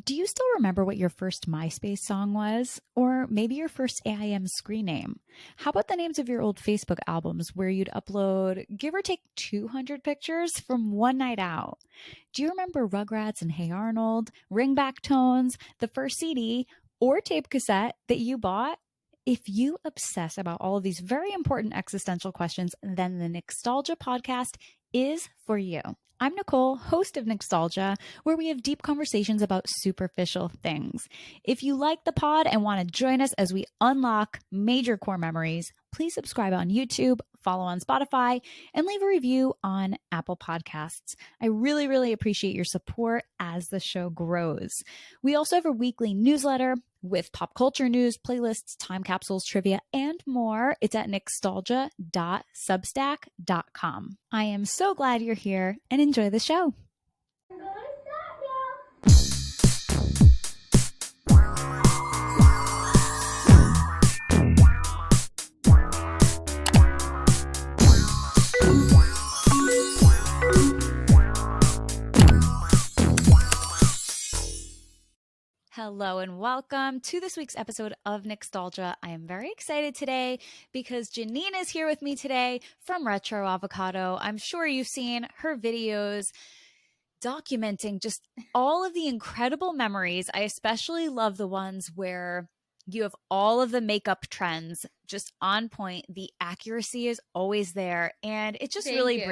Do you still remember what your first MySpace song was? Or maybe your first AIM screen name? How about the names of your old Facebook albums where you'd upload, give or take 200 pictures from one night out? Do you remember Rugrats and Hey Arnold, ringback tones, the first CD or tape cassette that you bought? If you obsess about all of these very important existential questions, then the Nicstalgia podcast is for you. I'm Nicole, host of Nicstalgia, where we have deep conversations about superficial things. If you like the pod and want to join us as we unlock major core memories, please subscribe on YouTube, follow on Spotify, and leave a review on Apple Podcasts. I really, really appreciate your support as the show grows. We also have a weekly newsletter with pop culture news, playlists, time capsules, trivia, and more. It's at nicstalgia.substack.com. I am so glad you're here and enjoy the show. Hello and welcome to this week's episode of Nicstalgia. I am very excited today because Janine is here with me today from Retro Avocado. I'm sure you've seen her videos documenting just all of the incredible memories. I especially love the ones where you have all of the makeup trends just on point. The accuracy is always there. And it just really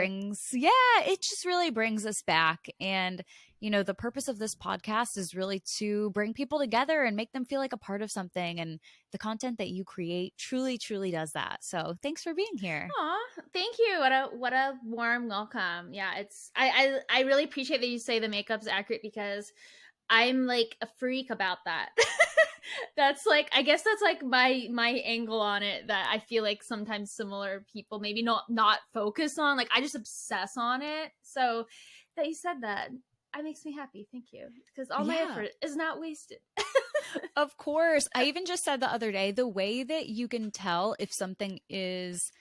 brings us back. And, you know, the purpose of this podcast is really to bring people together and make them feel like a part of something. And the content that you create truly, truly does that. So thanks for being here. Aw, thank you. What a warm welcome. Yeah, I really appreciate that you say the makeup's accurate because I'm like a freak about that. That's like, I guess that's like my angle on it, that I feel like sometimes similar people maybe not focus on. Like I just obsess on it. So that you said that, it makes me happy. Thank you. Because all my effort is not wasted. Of course. I even just said the other day, the way that you can tell if something is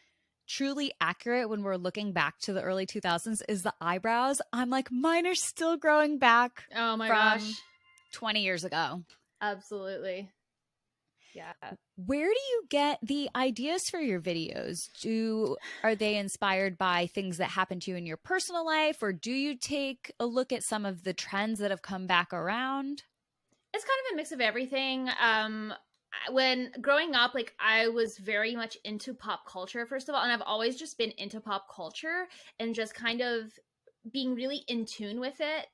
truly accurate when we're looking back to the early 2000s is the eyebrows. I'm like, mine are still growing back. Oh my from gosh. 20 years ago. Absolutely. Yeah. Where do you get the ideas for your videos? Are they inspired by things that happen to you in your personal life, or do you take a look at some of the trends that have come back around? It's kind of a mix of everything. When growing up, like I was very much into pop culture, first of all, and I've always just been into pop culture and just kind of being really in tune with it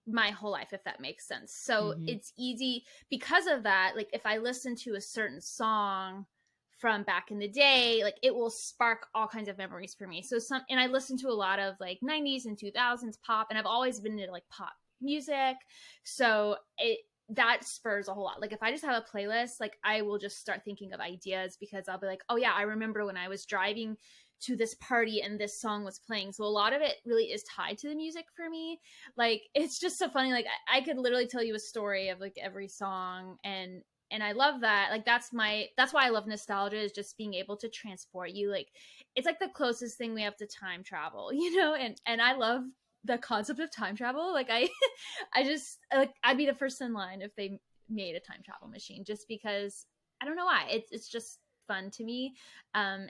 my whole life, if that makes sense. So it's easy because of that. Like if I listen to a certain song from back in the day, like it will spark all kinds of memories for me. And I listen to a lot of like 90s and 2000s pop, and I've always been into like pop music. So that spurs a whole lot. Like if I just have a playlist, like I will just start thinking of ideas because I'll be like, oh yeah, I remember when I was driving to this party and this song was playing. So a lot of it really is tied to the music for me. Like it's just so funny. Like I could literally tell you a story of like every song, and I love that. Like that's why I love nostalgia, is just being able to transport you. Like it's like the closest thing we have to time travel, you know? And I love the concept of time travel. Like I just like, I'd be the first in line if they made a time travel machine, just because I don't know why. It's just fun to me. I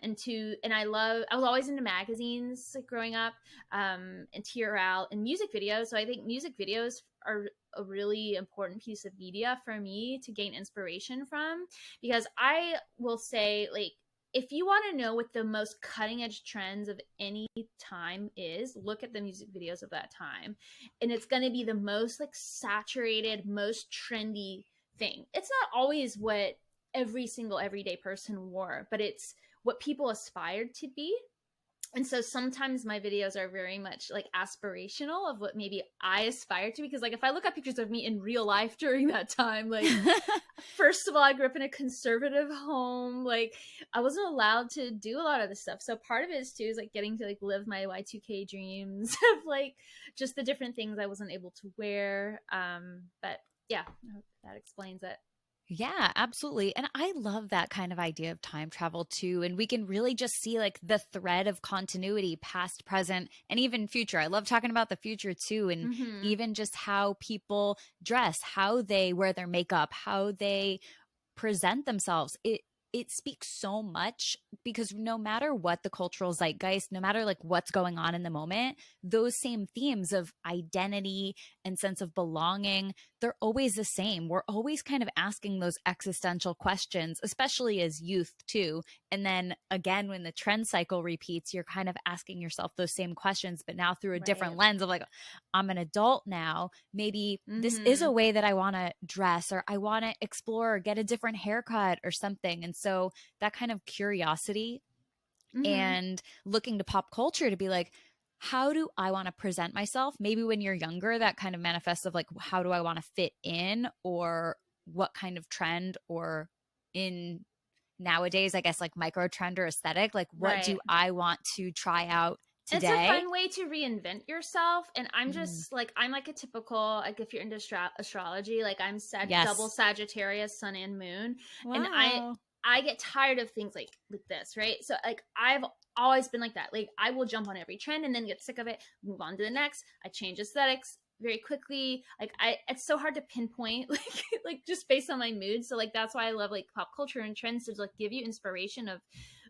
was always into magazines like growing up, and Surreal and music videos. So I think music videos are a really important piece of media for me to gain inspiration from, because I will say, like, if you want to know what the most cutting edge trends of any time is, look at the music videos of that time. And it's going to be the most like saturated, most trendy thing. It's not always what every single everyday person wore, but it's what people aspired to be. And so sometimes my videos are very much like aspirational of what maybe I aspire to, because like if I look at pictures of me in real life during that time, like first of all, I grew up in a conservative home. Like I wasn't allowed to do a lot of this stuff. So part of it is too is like getting to like live my Y2K dreams of like just the different things I wasn't able to wear. But yeah, I hope that explains it. Yeah, absolutely. And I love that kind of idea of time travel too. And we can really just see like the thread of continuity, past, present, and even future. I love talking about the future too. And Mm-hmm. even just how people dress, how they wear their makeup, how they present themselves. It speaks so much because no matter what the cultural zeitgeist, no matter like what's going on in the moment, those same themes of identity and sense of belonging, they're always the same. We're always kind of asking those existential questions, especially as youth too. And then again, when the trend cycle repeats, you're kind of asking yourself those same questions, but now through a different Right. lens of like, I'm an adult now. Maybe this is a Mm-hmm. way that I want to dress, or I want to explore or get a different haircut or something. And so that kind of curiosity Mm-hmm. and looking to pop culture to be like, how do I want to present myself? Maybe when you're younger, that kind of manifests of like, how do I want to fit in, or what kind of trend, or in nowadays, I guess like micro trend or aesthetic, like what do Right. I want to try out It's a today? fun way to reinvent yourself. And I'm Mm, just like, I'm like a typical, like if you're into astrology, like I'm double yes. Sagittarius, sun and moon. And Wow. I get tired of things like this, right? So like I've always been like that. Like I will jump on every trend and then get sick of it, move on to the next. I change aesthetics very quickly. Like it's so hard to pinpoint like just based on my mood. So like that's why I love like pop culture and trends to like give you inspiration of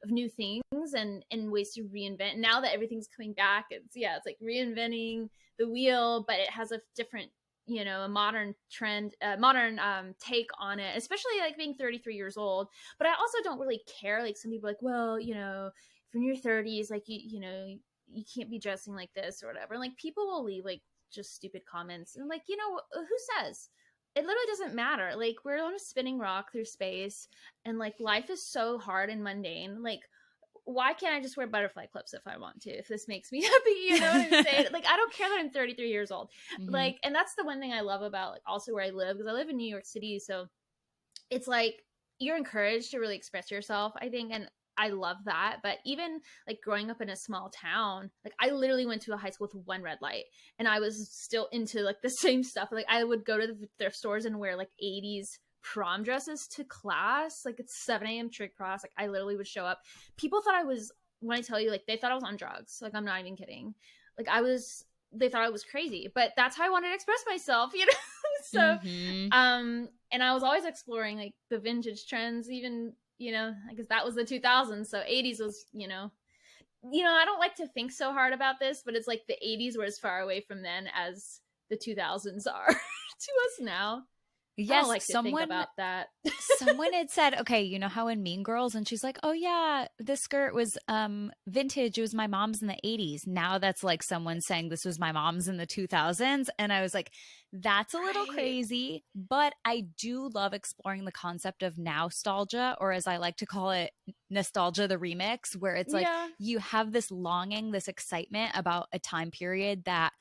new things and ways to reinvent. Now that everything's coming back, it's like reinventing the wheel, but it has a different, a modern trend, modern take on it, especially like being 33 years old. But I also don't really care. Like some people are like, well, if you're in your 30s, like you can't be dressing like this or whatever. And like people will leave like just stupid comments and like, who says? It literally doesn't matter. Like we're on a spinning rock through space, and like life is so hard and mundane. Like why can't I just wear butterfly clips if I want to? If this makes me happy, you know what I'm saying? Like, I don't care that I'm 33 years old. Hmm. Like, and that's the one thing I love about like also where I live, because I live in New York City, so it's like you're encouraged to really express yourself, I think, and I love that. But even like growing up in a small town, like I literally went to a high school with one red light, and I was still into like the same stuff. Like I would go to the thrift stores and wear like 80s prom dresses to class. Like it's 7 a.m. trig cross. Like I literally would show up. People thought I was, when I tell you, like they thought I was on drugs. Like I'm not even kidding. Like they thought I was crazy, but that's how I wanted to express myself, So, Hmm. and I was always exploring like the vintage trends, even, I guess that was the 2000s. So 80s was, I don't like to think so hard about this, but it's like the 80s were as far away from then as the 2000s are to us now. I don't Yes, like to think about that. someone had said, okay, you know how in Mean Girls, and she's like, oh yeah, this skirt was vintage. It was my mom's in the 80s. Now that's like someone saying this was my mom's in the 2000s. And I was like, that's a little Right. crazy, but I do love exploring the concept of nostalgia, or as I like to call it, nostalgia the remix, where it's like Yeah. you have this longing, this excitement about a time period that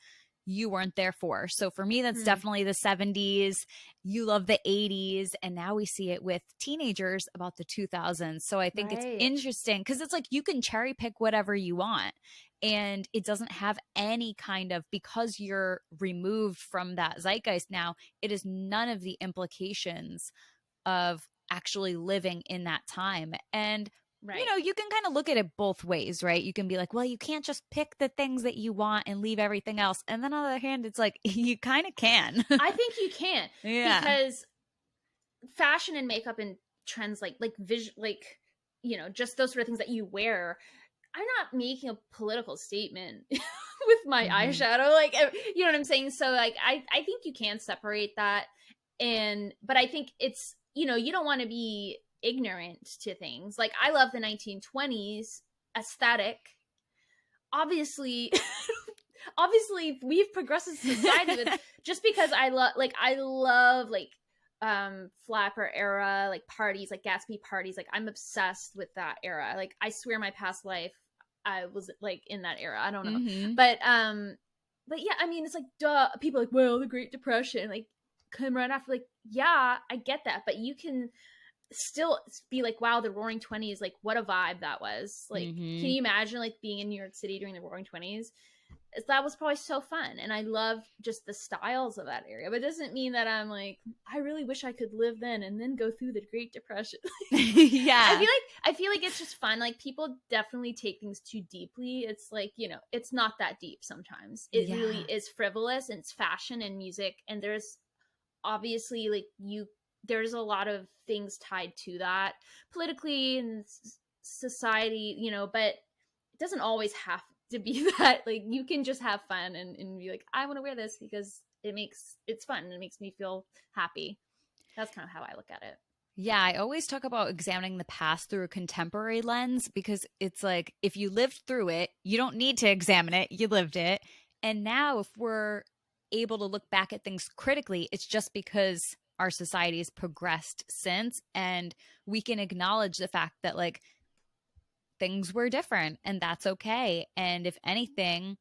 you weren't there for. So for me, that's Hmm. definitely the 70s. You love the 80s, and now we see it with teenagers about the 2000s. So I think it's Right. interesting because it's like you can cherry pick whatever you want, and it doesn't have any kind of, because you're removed from that zeitgeist now, it is none of the implications of actually living in that time. And Right. you can kind of look at it both ways, right? You can be like, well, you can't just pick the things that you want and leave everything else. And then on the other hand, it's like, you kind of can. I think you can, Yeah. because fashion and makeup and trends like vision, like just those sort of things that you wear, I'm not making a political statement with my Hmm. eyeshadow, like you know what I'm saying. So like I think you can separate that, but I think it's, you don't want to be ignorant to things. Like I love the 1920s aesthetic, obviously. Obviously we've progressed as a society, with just because I love like flapper era, like parties, like Gatsby parties. Like I'm obsessed with that era. Like I swear my past life I was like in that era. I don't know. Hmm. But yeah, I mean it's like duh, people are like, well, the Great Depression like come right after. Like yeah, I get that, but you can still be like, wow, the Roaring Twenties, like what a vibe that was. Like can Hmm. you imagine like being in New York City during the Roaring Twenties? that was probably so fun, and I love just the styles of that area. But it doesn't mean that I'm like, I really wish I could live then and then go through the Great Depression. Yeah. I feel like it's just fun. Like, people definitely take things too deeply. It's like, it's not that deep sometimes. It really is frivolous, and it's fashion and music, and there's obviously like there's a lot of things tied to that politically and society, but it doesn't always have to be that. Like, you can just have fun and be like, I want to wear this because it's fun and it makes me feel happy. That's kind of how I look at it. Yeah, I always talk about examining the past through a contemporary lens, because it's like, if you lived through it, you don't need to examine it. You lived it. And now if we're able to look back at things critically, it's just because our society has progressed since, and we can acknowledge the fact that like things were different, and that's okay. And if anything,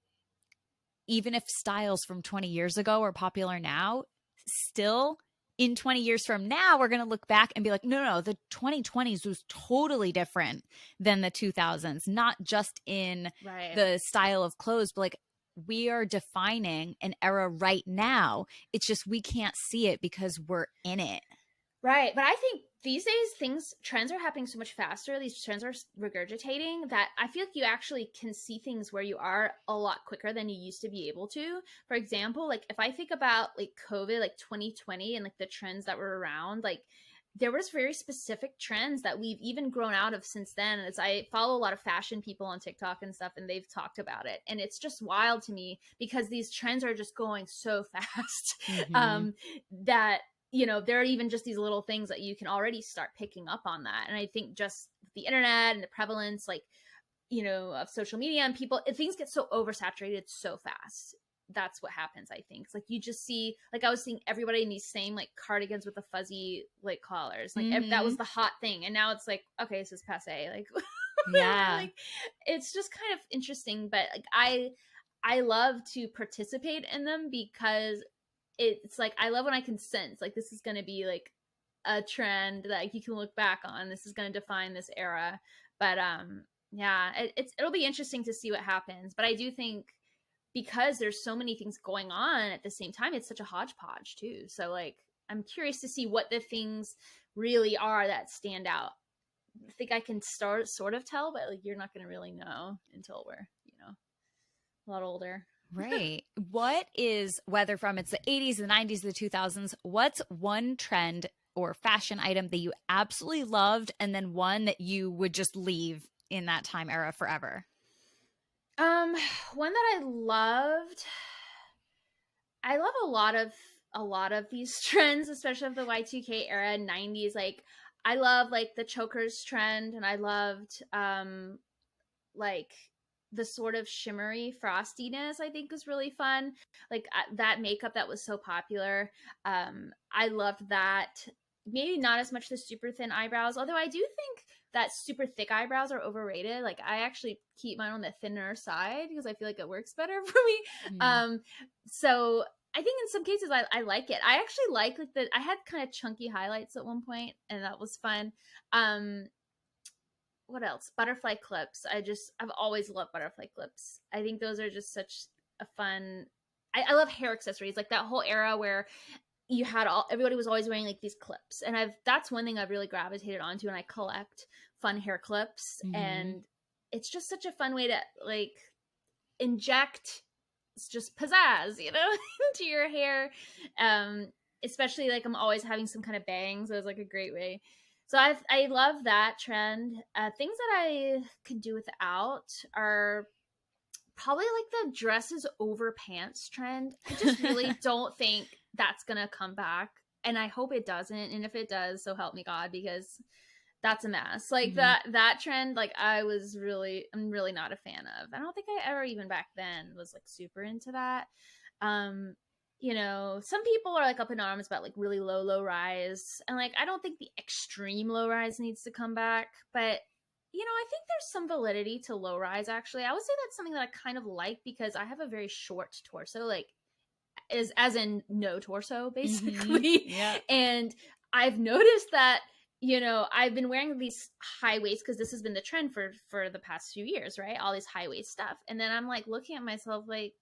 even if styles from 20 years ago are popular now, still in 20 years from now, we're going to look back and be like, no, the 2020s was totally different than the 2000s, not just in the style of clothes, but like, we are defining an era right now. It's just we can't see it because we're in it. Right. But I think these days trends are happening so much faster. These trends are regurgitating that I feel like you actually can see things where you are a lot quicker than you used to be able to. For example, like if I think about like COVID, like 2020 and like the trends that were around, like there was very specific trends that we've even grown out of since then. As I follow a lot of fashion people on TikTok and stuff, and they've talked about it. And it's just wild to me because these trends are just going so fast that there are even just these little things that you can already start picking up on that. And I think just the internet and the prevalence, like, of social media and people, things get so oversaturated so fast. That's what happens, I think. It's like you just see, like I was seeing everybody in these same like cardigans with the fuzzy like collars. Like that was the hot thing. And now it's like, okay, this is passe. Like, yeah, like it's just kind of interesting. But like I love to participate in them because it's like, I love when I can sense like this is going to be like a trend that like, you can look back on. This is going to define this era. But yeah, it'll be interesting to see what happens. But I do think because there's so many things going on at the same time, it's such a hodgepodge too. So like, I'm curious to see what the things really are that stand out. I think I can sort of tell, but like, you're not going to really know until we're, a lot older. Right. What is, whether from it's the 80s, the 90s, the 2000s, what's one trend or fashion item that you absolutely loved, and then one that you would just leave in that time era forever? One that I love a lot of these trends, especially of the Y2K era, 90s. Like, I love like the chokers trend, and I loved like the sort of shimmery frostiness. I think was really fun. Like that makeup that was so popular. I loved that. Maybe not as much the super thin eyebrows, although I do think that super thick eyebrows are overrated. Like, I actually keep mine on the thinner side because I feel like it works better for me. So I think in some cases I like it. I actually like I had kind of chunky highlights at one point, and that was fun. What else? Butterfly clips. I've always loved butterfly clips. I think those are just such a fun. I love hair accessories, like that whole era where you had everybody was always wearing like these clips, and that's one thing I've really gravitated onto, and I collect fun hair clips, and it's just such a fun way to like inject just pizzazz, into your hair. Especially like I'm always having some kind of bangs, so it's like a great way. So I love that trend. Things that I could do without are probably like the dresses over pants trend. I just really don't think that's gonna come back, and I hope it doesn't. And if it does, so help me God, because that's a mess. Like that trend, like I'm really not a fan of. I don't think I ever, even back then, was like super into that. Some people are like up in arms about like really low rise, and like I don't think the extreme low rise needs to come back, but I think there's some validity to low rise. Actually, I would say that's something that I kind of like because I have a very short torso, like as in no torso basically. Yeah. And I've noticed that you know, I've been wearing these high waist because this has been the trend for the past few years, right? All these high waist stuff. And then I'm like looking at myself like,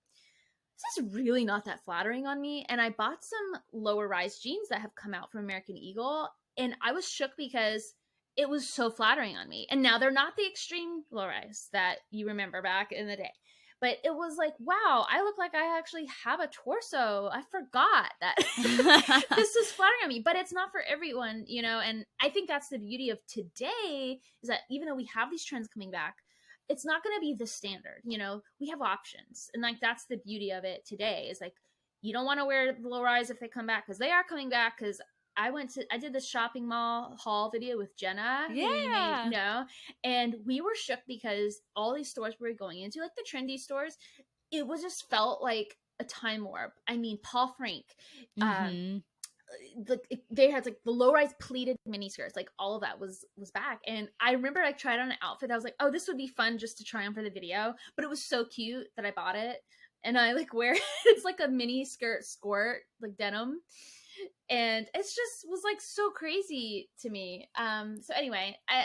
this is really not that flattering on me. And I bought some lower rise jeans that have come out from American Eagle. And I was shook because it was so flattering on me. And now they're not the extreme low rise that you remember back in the day. But it was like, wow, I look like I actually have a torso. I forgot that this is flattering on me, but it's not for everyone, you know? And I think that's the beauty of today is that even though we have these trends coming back, it's not going to be the standard, you know? We have options. And like, that's the beauty of it today is like, you don't want to wear the low rise if they come back because they are coming back because I did this shopping mall haul video with Jenna, who you may know, and we were shook because all these stores we were going into, like the trendy stores, it was just felt like a time warp. I mean, Paul Frank, they had like the low rise pleated mini skirts, like all of that was back. And I remember I tried on an outfit. I was like, oh, this would be fun just to try on for the video, but it was so cute that I bought it and I like wear it. It's like a mini skirt skort, like denim. And it's just was like so crazy to me. So anyway, I'm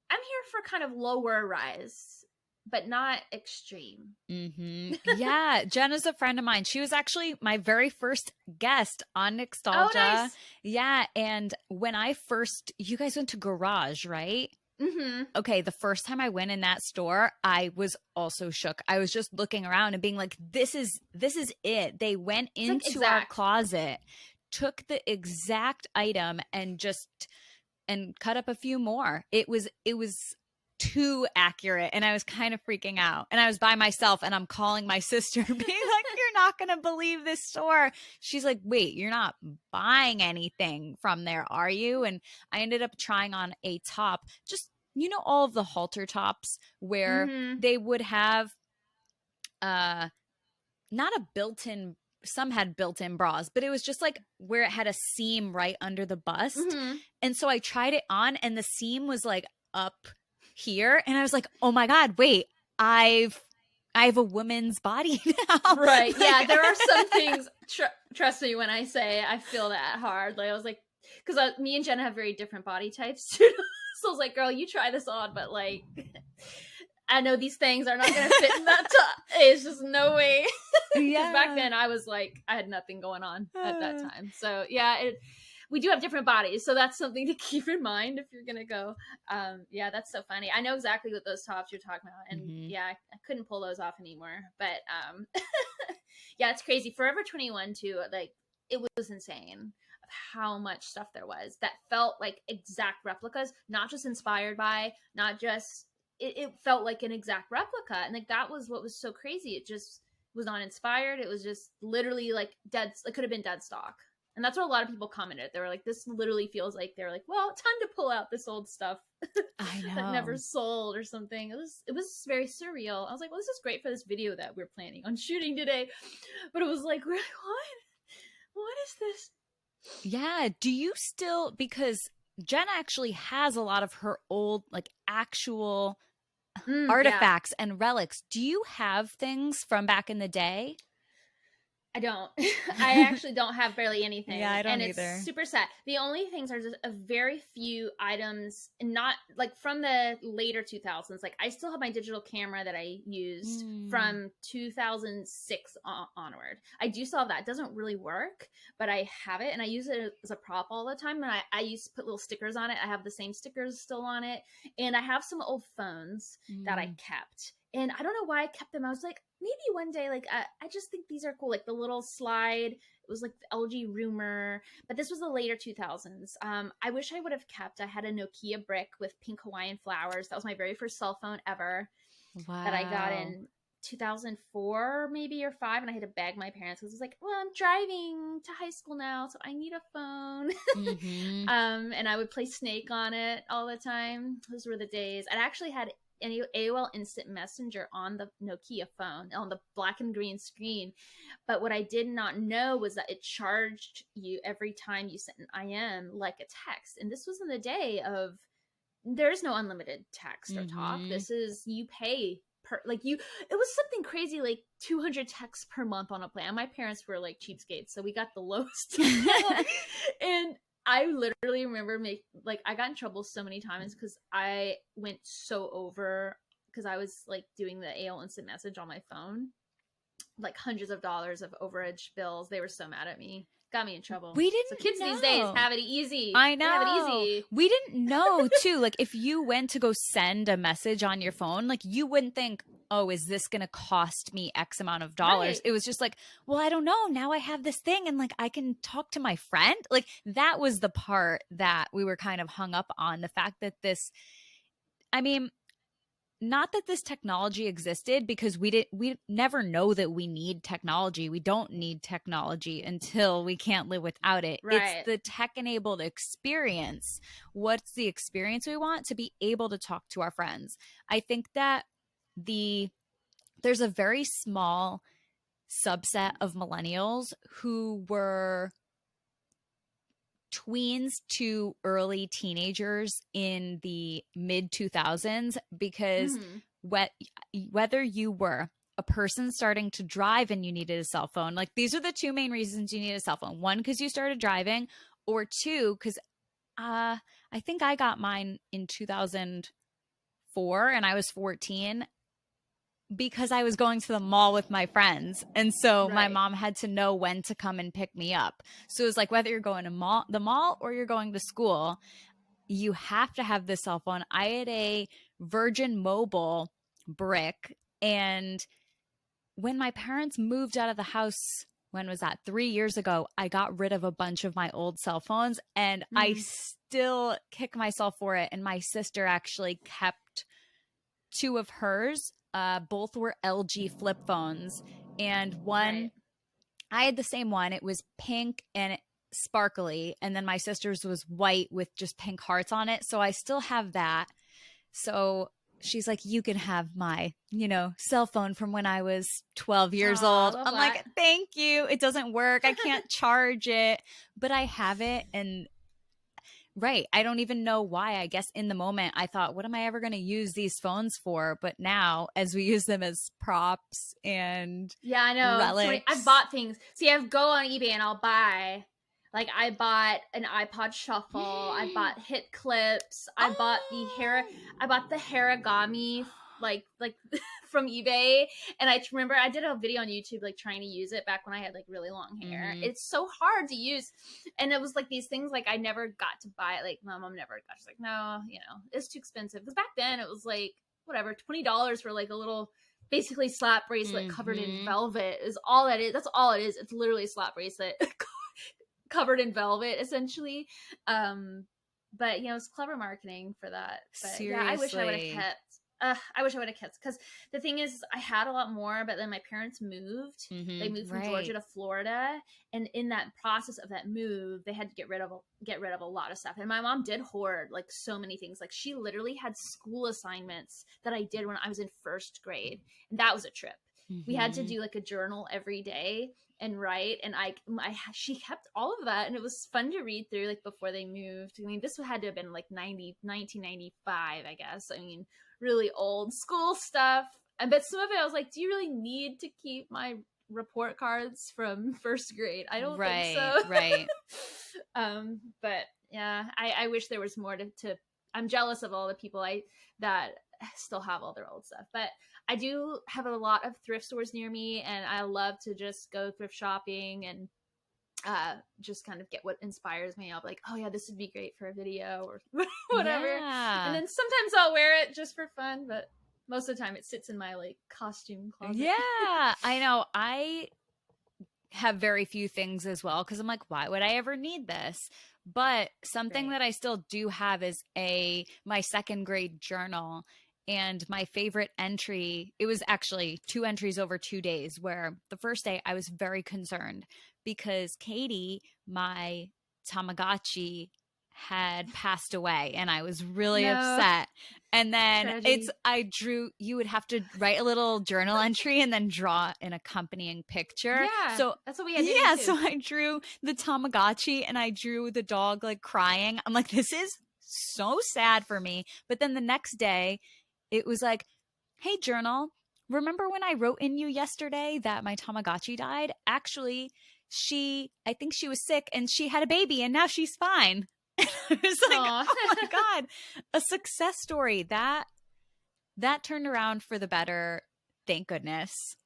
here for kind of lower rise, but not extreme. Yeah, Jenna's a friend of mine. She was actually my very first guest on Nicstalgia. Oh, nice. Yeah, and when you guys went to Garage, right? Okay, the first time I went in that store, I was also shook. I was just looking around and being like, "This is it." They went into our closet, took the exact item and cut up a few more. It was too accurate and I was kind of freaking out. And I was by myself and I'm calling my sister being like, "You're not going to believe this store." She's like, "Wait, you're not buying anything from there, are you?" And I ended up trying on a top, just, you know, all of the halter tops where they would have not a built-in, some had built-in bras, but it was just like where it had a seam right under the bust. And so I tried it on and the seam was like up here. And I was like, oh my God, wait, I have a woman's body now. Right. Yeah. There are some things, trust me when I say I feel that hard. Like I was like, because me and Jenna have very different body types too. So I was like, girl, you try this on, but like, I know these things are not going to fit in that top. It's just no way. Because back then I was like, I had nothing going on at that time. So yeah, we do have different bodies. So that's something to keep in mind if you're going to go. Yeah, that's so funny. I know exactly what those tops you're talking about. And yeah, I couldn't pull those off anymore. But yeah, it's crazy. Forever 21 too, like it was insane of how much stuff there was that felt like exact replicas, not just inspired by, not just, it felt like an exact replica. And like, that was what was so crazy. It just was not inspired. It was just literally like dead. It could have been dead stock. And that's what a lot of people commented. They were like, this literally feels like they're like, well, time to pull out this old stuff I know. that never sold or something. It was very surreal. I was like, well, this is great for this video that we're planning on shooting today. But it was like, what is this? Yeah. Do you still, because Jen actually has a lot of her old, like actual artifacts and relics. Do you have things from back in the day? I don't. I actually don't have barely anything. Yeah, I don't and either. It's super sad. The only things are just a very few items, and not like from the later 2000s. Like I still have my digital camera that I used from 2006 onward. I do still have that. It doesn't really work, but I have it, and I use it as a prop all the time. And I used to put little stickers on it. I have the same stickers still on it, and I have some old phones that I kept. And I don't know why I kept them. I was like, maybe one day, like, I just think these are cool. Like the little slide, it was like the LG Rumor, but this was the later 2000s. I wish I would have kept, I had a Nokia brick with pink Hawaiian flowers. That was my very first cell phone ever. Wow. That I got in 2004 maybe or 5. And I had to beg my parents because it was like, well, I'm driving to high school now, so I need a phone. And I would play Snake on it all the time. Those were the days. I actually had AOL Instant Messenger on the Nokia phone on the black and green screen. But what I did not know was that it charged you every time you sent an IM like a text. And this was in the day of, there's no unlimited text or talk. This is, you pay per, like you, it was something crazy like 200 texts per month on a plan. My parents were like cheapskates, so we got the lowest. And I literally remember like I got in trouble so many times because I went so over because I was like doing the AOL instant message on my phone, like hundreds of dollars of overage bills. They were so mad at me. Got me in trouble. We So didn't kids know. these days have it easy. I know. They have it easy. We didn't know too. Like if you went to go send a message on your phone, like you wouldn't think, oh, is this going to cost me X amount of dollars? Right. It was just like, well, I don't know. Now I have this thing and like I can talk to my friend. Like that was the part that we were kind of hung up on, the fact that this, I mean, not that this technology existed, because we never know that we need technology. We don't need technology until we can't live without it. Right. It's the tech enabled experience. What's the experience we want? To be able to talk to our friends. I think that there's a very small subset of millennials who were tweens to early teenagers in the mid 2000s, because whether you were a person starting to drive and you needed a cell phone, like these are the two main reasons you need a cell phone. One, because you started driving, or two, because I think I got mine in 2004 and I was 14, because I was going to the mall with my friends. And so my mom had to know when to come and pick me up. So it was like, whether you're going to the mall or you're going to school, you have to have the cell phone. I had a Virgin Mobile brick. And when my parents moved out of the house, when was that? 3 years ago, I got rid of a bunch of my old cell phones, and I still kick myself for it. And my sister actually kept two of hers. Both were LG flip phones, and one, I had the same one. It was pink and sparkly, and then my sister's was white with just pink hearts on it. So I still have that. So she's like, you can have my, cell phone from when I was 12 years old. I'm like, thank you. It doesn't work. I can't charge it, but I have it. And I don't even know why. I guess in the moment I thought, what am I ever going to use these phones for? But now, as we use them as props and I know. relics. I've bought things. See, I go on eBay and I'll buy, like I bought an iPod Shuffle. I bought hit clips. I bought the Harigami, like from eBay. And I remember I did a video on YouTube, like trying to use it back when I had like really long hair. It's so hard to use. And it was like these things, like I never got to buy it. Like my mom never got, she's like, no, it's too expensive. Because back then it was like, whatever, $20 for like a little, basically slap bracelet covered in velvet is all that is. That's all it is. It's literally a slap bracelet covered in velvet, essentially. But it's clever marketing for that. But seriously, I wish I would have kept. I wish I would have kept, because the thing is, I had a lot more, but then my parents moved. They moved from Georgia to Florida, and in that process of that move, they had to get rid of a lot of stuff. And my mom did hoard like so many things. Like she literally had school assignments that I did when I was in first grade, and that was a trip. We had to do like a journal every day and write, and she kept all of that, and it was fun to read through, like before they moved. I mean, this had to have been like 1995, I guess. I mean, really old school stuff. But some of it I was like, do you really need to keep my report cards from first grade? I don't think so. But yeah, I wish there was more to I'm jealous of all the people that still have all their old stuff. But I do have a lot of thrift stores near me, and I love to just go thrift shopping and just kind of get what inspires me. I'll be like, oh yeah, this would be great for a video or whatever. And then sometimes I'll wear it just for fun, but most of the time it sits in my like costume closet. Yeah, I know. I have very few things as well, because I'm like, why would I ever need this? But something that I still do have is my second grade journal. And my favorite entry, it was actually 2 entries over 2 days, where the first day I was very concerned because Katie, my Tamagotchi, had passed away, and I was really upset. And then you would have to write a little journal entry and then draw an accompanying picture. Yeah, so that's what we had to do. Yeah, so I drew the Tamagotchi and I drew the dog like crying. I'm like, this is so sad for me. But then the next day, it was like, hey, journal, remember when I wrote in you yesterday that my Tamagotchi died? Actually, I think she was sick and she had a baby and now she's fine. And was like, oh my God, a success story. That turned around for the better. Thank goodness.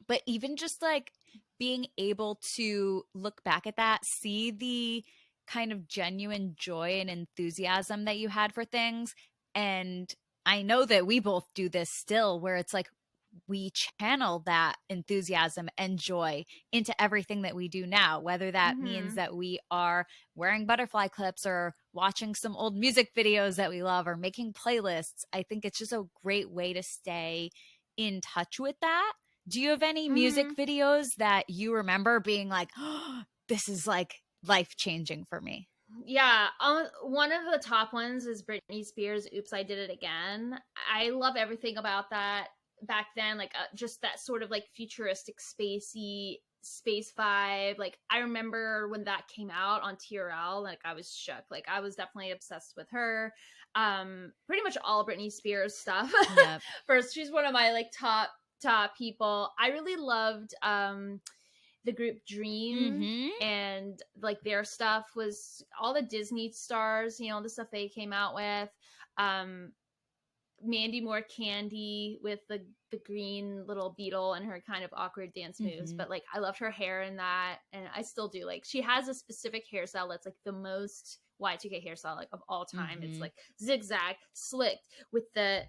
But even just like being able to look back at that, see the kind of genuine joy and enthusiasm that you had for things. And I know that we both do this still, where it's like we channel that enthusiasm and joy into everything that we do now, whether that means that we are wearing butterfly clips or watching some old music videos that we love or making playlists. I think it's just a great way to stay in touch with that. Do you have any music videos that you remember being like, oh, this is like life-changing for me? Yeah, one of the top ones is Britney Spears' Oops, I Did It Again. I love everything about that back then, like just that sort of like futuristic spacey space vibe. Like I remember when that came out on TRL, like I was shook. Like I was definitely obsessed with her. Pretty much all Britney Spears stuff. Yep. First, she's one of my like top people. I really loved the group Dream, and like their stuff was all the Disney stars, you know, the stuff they came out with. Mandy Moore Candy with the green little beetle and her kind of awkward dance moves. But like I loved her hair in that, and I still do. Like she has a specific hairstyle that's like the most Y2K hairstyle like of all time. It's like zigzag, slicked with the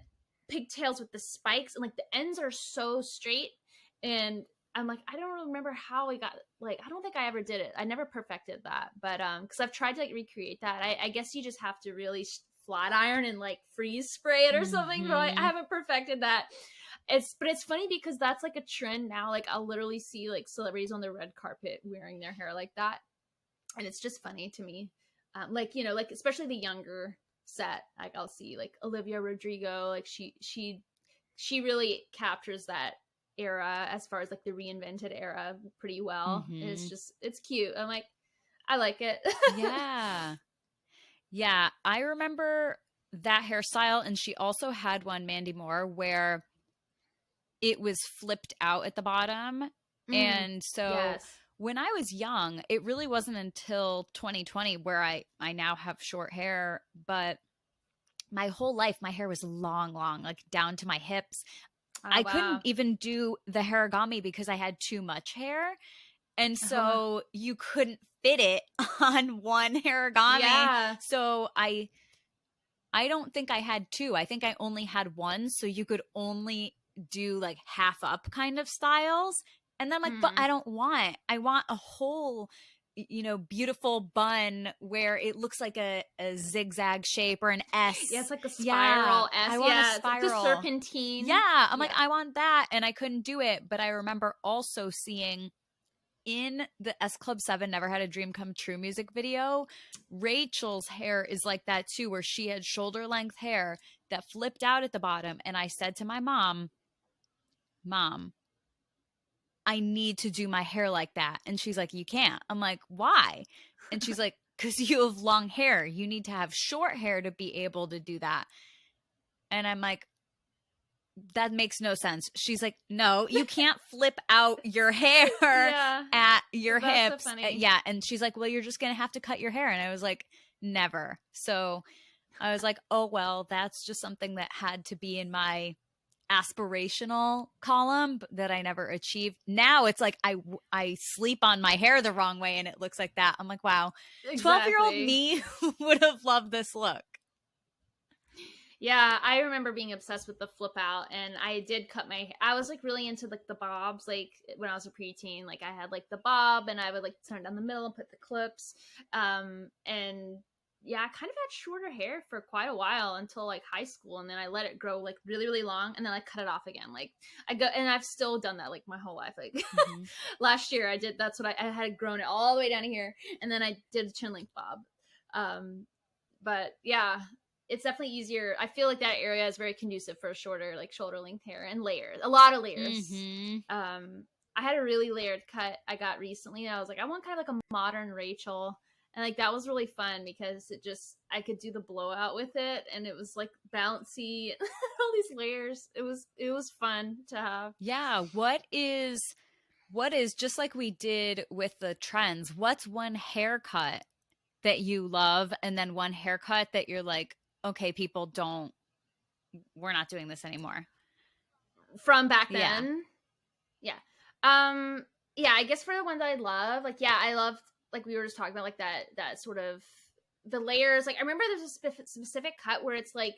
pigtails with the spikes, and like the ends are so straight. And I'm like, I don't remember how we got, like, I don't think I ever did it. I never perfected that. But because I've tried to like recreate that. I guess you just have to really flat iron and like freeze spray it or something. But I haven't perfected that. But it's funny because that's like a trend now. Like I'll literally see like celebrities on the red carpet wearing their hair like that, and it's just funny to me. Like, you know, like especially the younger set, like I'll see like Olivia Rodrigo, like she really captures that era as far as like the reinvented era pretty well. And it's cute. I'm like, I like it. Yeah, I remember that hairstyle. And she also had one, Mandy Moore, where it was flipped out at the bottom. And so when I was young, it really wasn't until 2020 where I now have short hair, but my whole life my hair was long, like down to my hips. I couldn't even do the harigami because I had too much hair. And so you couldn't fit it on one harigami. Yeah. So I don't think I had two. I think I only had one. So you could only do like half up kind of styles. And then like, but I want a whole, you know, beautiful bun where it looks like a zigzag shape or an S. Yeah, it's like a spiral S. I want a spiral. It's like the serpentine. Yeah. I'm like, I want that. And I couldn't do it. But I remember also seeing in the S Club 7 Never Had a Dream Come True music video, Rachel's hair is like that too, where she had shoulder length hair that flipped out at the bottom. And I said to my mom, I need to do my hair like that. And she's like, you can't. I'm like, why? And she's like, because you have long hair. You need to have short hair to be able to do that. And I'm like, that makes no sense. She's like, no, you can't flip out your hair at your hips. So yeah. And she's like, well, you're just going to have to cut your hair. And I was like, never. So I was like, oh, well, that's just something that had to be in my aspirational column that I never achieved. Now it's like I sleep on my hair the wrong way and it looks like that. I'm like, wow, 12-year-old me would have loved this look. Yeah, I remember being obsessed with the flip out, and I did cut my. I was like really into like the bobs, like when I was a preteen. Like I had like the bob, and I would like turn it down the middle and put the clips. And yeah, I kind of had shorter hair for quite a while until like high school, and then I let it grow like really, really long, and then I cut it off again. Like and I've still done that like my whole life. Like last year, I did. That's what I had grown it all the way down here, and then I did a chin length bob. But yeah. It's definitely easier. I feel like that area is very conducive for shorter, like shoulder length hair and layers, a lot of layers. I had a really layered cut I got recently. And I was like, I want kind of like a modern Rachel. And like, that was really fun because I could do the blowout with it. And it was like bouncy, all these layers. It was fun to have. Yeah. What is just like we did with the trends? What's one haircut that you love, and then one haircut that you're like, okay, we're not doing this anymore? From back Yeah. then. Yeah. Um yeah, I guess for the one that I love, like yeah, I loved, like we were just talking about, like that sort of the layers. Like I remember there's a specific cut where it's like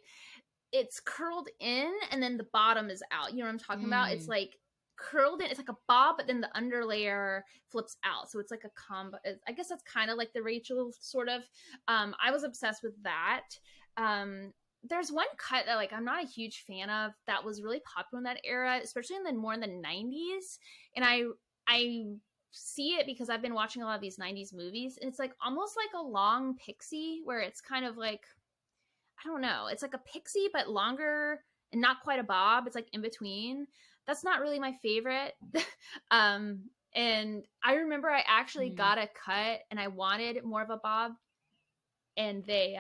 it's curled in and then the bottom is out. You know what I'm talking about? It's like curled in. It's like a bob, but then the underlayer flips out. So it's like a combo. I guess that's kind of like the Rachel sort of. I was obsessed with that. There's one cut that like I'm not a huge fan of that was really popular in that era, especially in the more in the 90s. And I see it because I've been watching a lot of these 90s movies. And it's like almost like a long pixie where it's kind of like, I don't know. It's like a pixie, but longer and not quite a bob. It's like in between. That's not really my favorite. And I remember I actually got a cut and I wanted more of a bob, and they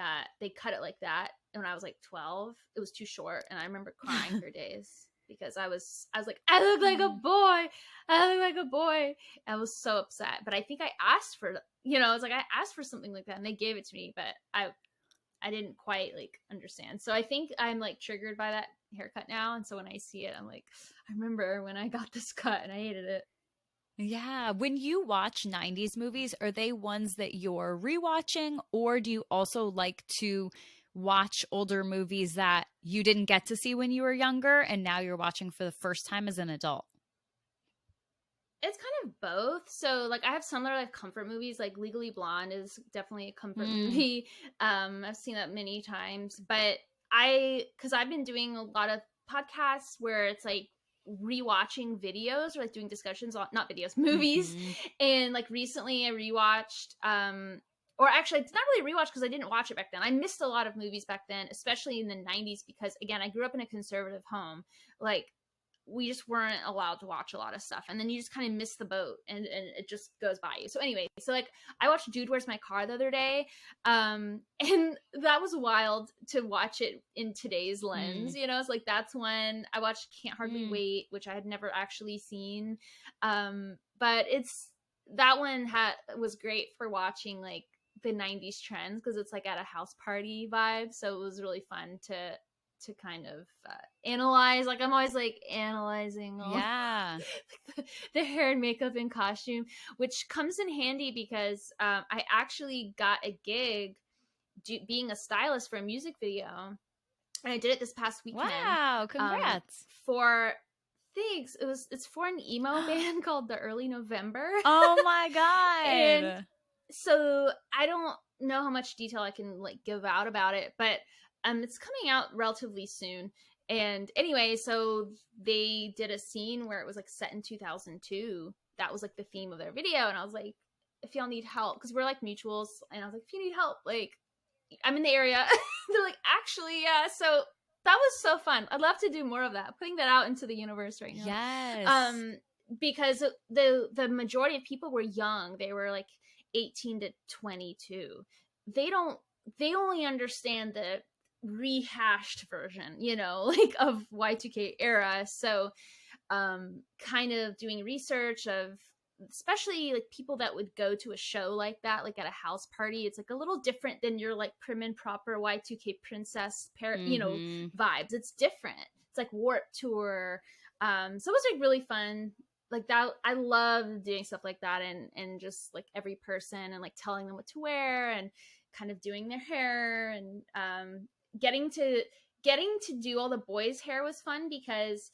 cut it like that when I was like 12. It was too short, and I remember crying for days because I was like, I look like a boy. I look like a boy. I was so upset. But I think I asked for, I was like, I asked for something like that and they gave it to me, but I didn't quite like understand. So I think I'm like triggered by that haircut now. And so when I see it, I'm like, I remember when I got this cut and I hated it. Yeah. When you watch 90s movies, are they ones that you're rewatching, or do you also like to watch older movies that you didn't get to see when you were younger and now you're watching for the first time as an adult? It's kind of both. So like I have some that are like comfort movies, like Legally Blonde is definitely a comfort movie. I've seen that many times, but because I've been doing a lot of podcasts where it's like rewatching videos or like doing discussions on, not videos, movies. And like recently I rewatched or actually it's not really rewatch because I didn't watch it back then. I missed a lot of movies back then, especially in the 90s, because again, I grew up in a conservative home. Like we just weren't allowed to watch a lot of stuff, and then you just kind of miss the boat, and it just goes by you. So anyway, so like I watched Dude, Where's My Car the other day, and that was wild to watch it in today's lens. It's like that's when I watched Can't Hardly Wait, which I had never actually seen, but it's that one was great for watching like the 90s trends, because it's like at a house party vibe, so it was really fun to kind of analyze. Like I'm always like analyzing all the hair and makeup and costume, which comes in handy because I actually got a gig being a stylist for a music video, and I did it this past weekend. Wow, congrats. For thanks. It's for an emo band called The Early November. Oh my god. And so I don't know how much detail I can like give out about it, but it's coming out relatively soon. And anyway, so they did a scene where it was like set in 2002. That was like the theme of their video. And I was like, if y'all need help, because we're like mutuals. And I was like, if you need help, like I'm in the area. They're like, actually, yeah. So that was so fun. I'd love to do more of that, putting that out into the universe right now. Yes. Because the majority of people were young. They were like 18 to 22. They only understand the rehashed version, like of Y2K era. So kind of doing research of especially like people that would go to a show like that, like at a house party. It's like a little different than your like prim and proper Y2K princess vibes. It's different. It's like Warped Tour. So it was like really fun. Like that, I love doing stuff like that, and just like every person and like telling them what to wear and kind of doing their hair, and getting to do all the boys' hair was fun because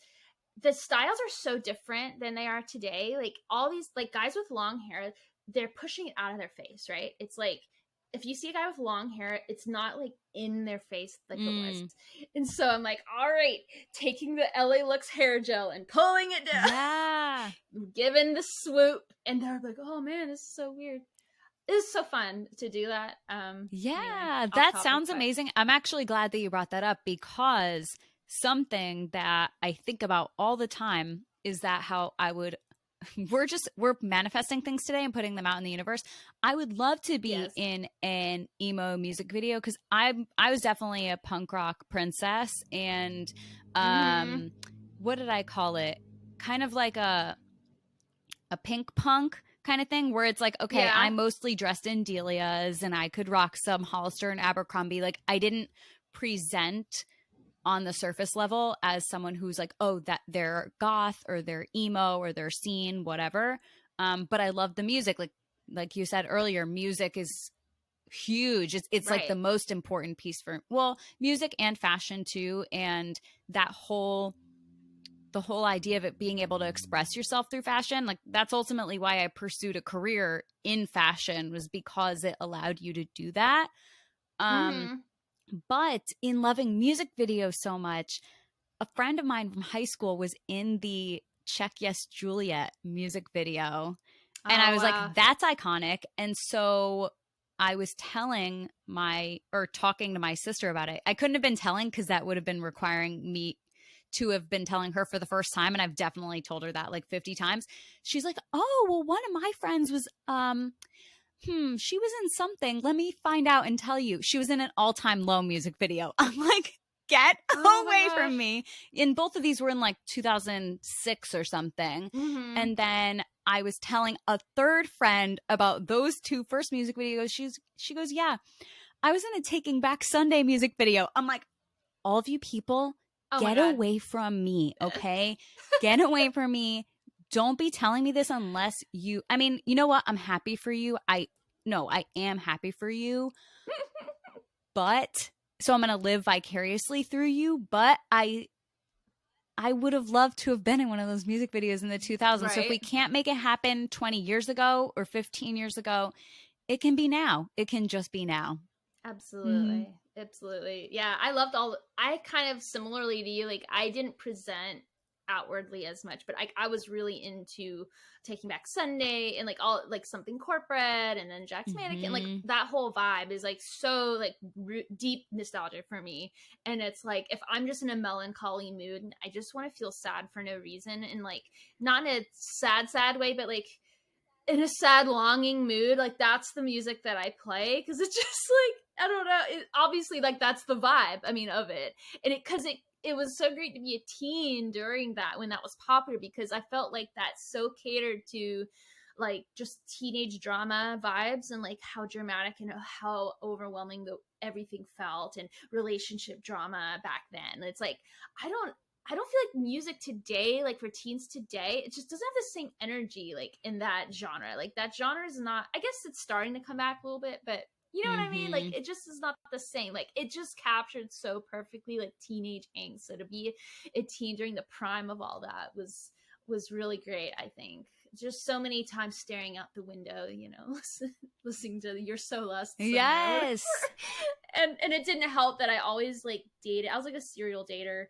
the styles are so different than they are today. Like all these like guys with long hair, they're pushing it out of their face, right? It's like if you see a guy with long hair, it's not like in their face like it was. And so I'm like, all right, taking the LA Looks hair gel and pulling it down. Yeah. Giving the swoop. And they're like, oh man, this is so weird. It's so fun to do that. Yeah, anyway, that sounds amazing. I'm actually glad that you brought that up, because something that I think about all the time is that how I would we're manifesting things today and putting them out in the universe. I would love to be in an emo music video, because I was definitely a punk rock princess, and what did I call it? Kind of like a pink punk, kind of thing, where it's like, okay, Yeah. I'm mostly dressed in Delia's and I could rock some Hollister and Abercrombie. Like, I didn't present on the surface level as someone who's like, oh, that they're goth or they're emo or they're scene, whatever. But I love the music. Like you said earlier, music is huge. It's like the Right. most important piece for, well, music and fashion too. And that the whole idea of it being able to express yourself through fashion, like that's ultimately why I pursued a career in fashion, was because it allowed you to do that. Mm-hmm. But in loving music videos so much, a friend of mine from high school was in the Check Yes Juliet music video. And I Oh, was like, wow. that's iconic. And so I was talking to my sister about it. I couldn't have been telling because that would have been requiring me to have been telling her for the first time. And I've definitely told her that like 50 times. She's like, oh, well, one of my friends was, she was in something. Let me find out and tell you. She was in an All Time Low music video. I'm like, get Oh my away gosh. from me. And both of these were in like 2006 or something. Mm-hmm. And then I was telling a third friend about those two first music videos. She goes, yeah, I was in a Taking Back Sunday music video. I'm like, all of you people, Oh my get God. away from me, okay? Get away from me. Don't be telling me this unless you, I mean, you know what? I'm happy for you. I am happy for you. But so I'm going to live vicariously through you, but I would have loved to have been in one of those music videos in the 2000s. So if we Right. can't make it happen 20 years ago or 15 years ago, it can be now. It can just be now. Mm-hmm. Absolutely. Absolutely. Yeah, I kind of similarly to you, like I didn't present outwardly as much, but I was really into Taking Back Sunday and like all like something corporate and then Jack's Mannequin, like Mm-hmm. that whole vibe is like so like deep nostalgia for me. And it's like if I'm just in a melancholy mood and I just want to feel sad for no reason, and like not in a sad way, but like in a sad longing mood, like that's the music that I play, because it's just like I don't know, obviously like that's the vibe, I mean, of it. And it was so great to be a teen during that, when that was popular, because I felt like that so catered to like just teenage drama vibes, and like how dramatic and how overwhelming everything felt, and relationship drama back then. It's like I don't I don't feel like music today, like for teens today, it just doesn't have the same energy like in that genre. Like that genre is not, I guess it's starting to come back a little bit, but you know what I mean? Like Mm-hmm. it just is not the same. Like it just captured so perfectly like teenage angst. So to be a teen during the prime of all that was really great, I think. Just so many times staring out the window, listening to You're So Lost Summer or whatever. Yes. And it didn't help that I always like dated. I was like a serial dater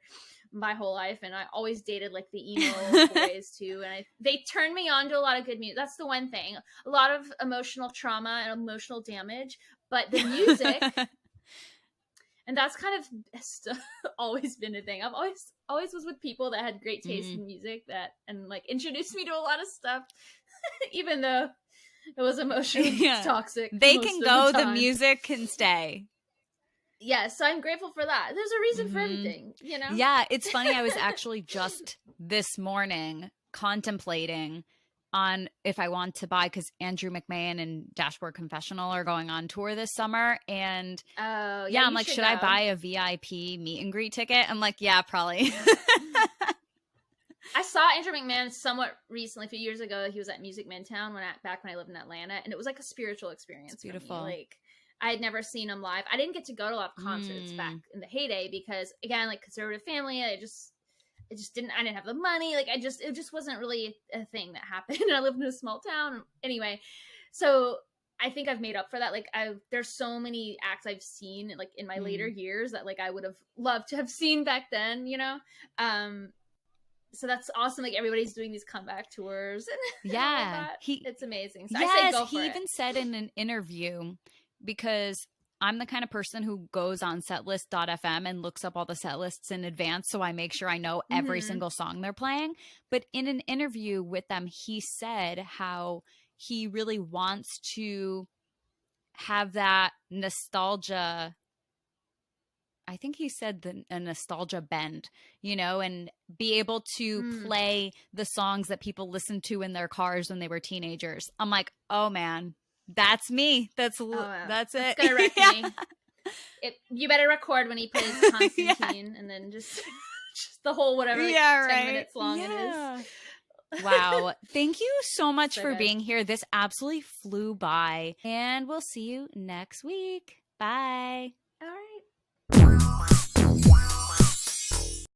my whole life, and I always dated like the emo boys too, and they turned me on to a lot of good music. That's the one thing. A lot of emotional trauma and emotional damage, but the music, and that's kind of always been a thing. I've always was with people that had great taste in music, that and like introduced me to a lot of stuff even though it was emotionally toxic. They can go, the time. music can stay. Yes, so I'm grateful for that. There's a reason for everything, Yeah, it's funny. I was actually just this morning contemplating on if I want to buy, because Andrew McMahon and Dashboard Confessional are going on tour this summer. And I'm like, should I buy a VIP meet and greet ticket? I'm like, yeah, probably. I saw Andrew McMahon somewhat recently, a few years ago. He was at Music Midtown back when I lived in Atlanta, and it was like a spiritual experience. It's beautiful. For me. Like I had never seen him live. I didn't get to go to a lot of concerts back in the heyday because, again, like conservative family, I didn't have the money. Like it just wasn't really a thing that happened. I lived in a small town anyway, so I think I've made up for that. Like there's so many acts I've seen like in my later years that like I would have loved to have seen back then, so that's awesome. Like everybody's doing these comeback tours and yeah, it's amazing. So yes, I say go for he even said in an interview, because I'm the kind of person who goes on setlist.fm and looks up all the set lists in advance, so I make sure I know every single song they're playing. But in an interview with them, he said how he really wants to have that nostalgia I think he said a nostalgia bend, you know, and be able to play the songs that people listened to in their cars when they were teenagers. I'm like, oh man, that's me. That's it. It's gonna wreck me. You better record when he plays Constantine and then just the whole whatever 10 minutes long it is. Wow. Thank you so much for being here. This absolutely flew by, and we'll see you next week. Bye. All right.